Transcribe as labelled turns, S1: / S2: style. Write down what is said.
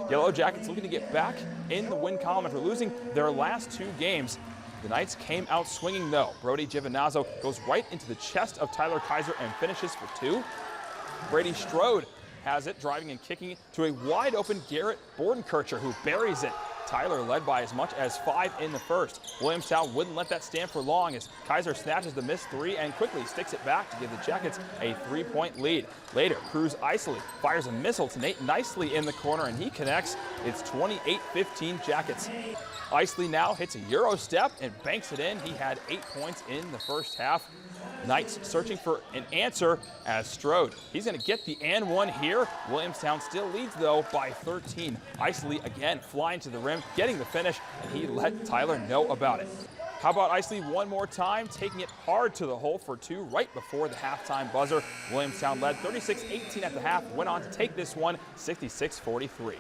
S1: Yellowjackets looking to get back in the win column after losing their last 2 games. The Knights came out swinging though. Brody Giovinazzo goes right into the chest of Tyler Kaiser and finishes for 2. Brady Strode has it, driving and kicking to a wide open Garrett Bordenkircher, who buries it. Tyler led by as much as 5 in the first. Williamstown wouldn't let that stand for long as Kaiser snatches the missed 3 and quickly sticks it back to give the Jackets a 3-point lead. Later, Cruz Isley fires a missile to Nate Nicely in the corner and he connects. It's 28-15 Jackets. Isley now hits a Euro step and banks it in. He had 8 points in the first half. Knights searching for an answer as Strode. He's going to get the and one here. Williamstown still leads though by 13. Isley again flying to the rim, getting the finish, and he let Tyler know about it. How about Isley one more time, taking it hard to the hole for 2 right before the halftime buzzer. Williamstown led 36-18 at the half, went on to take this one 66-43.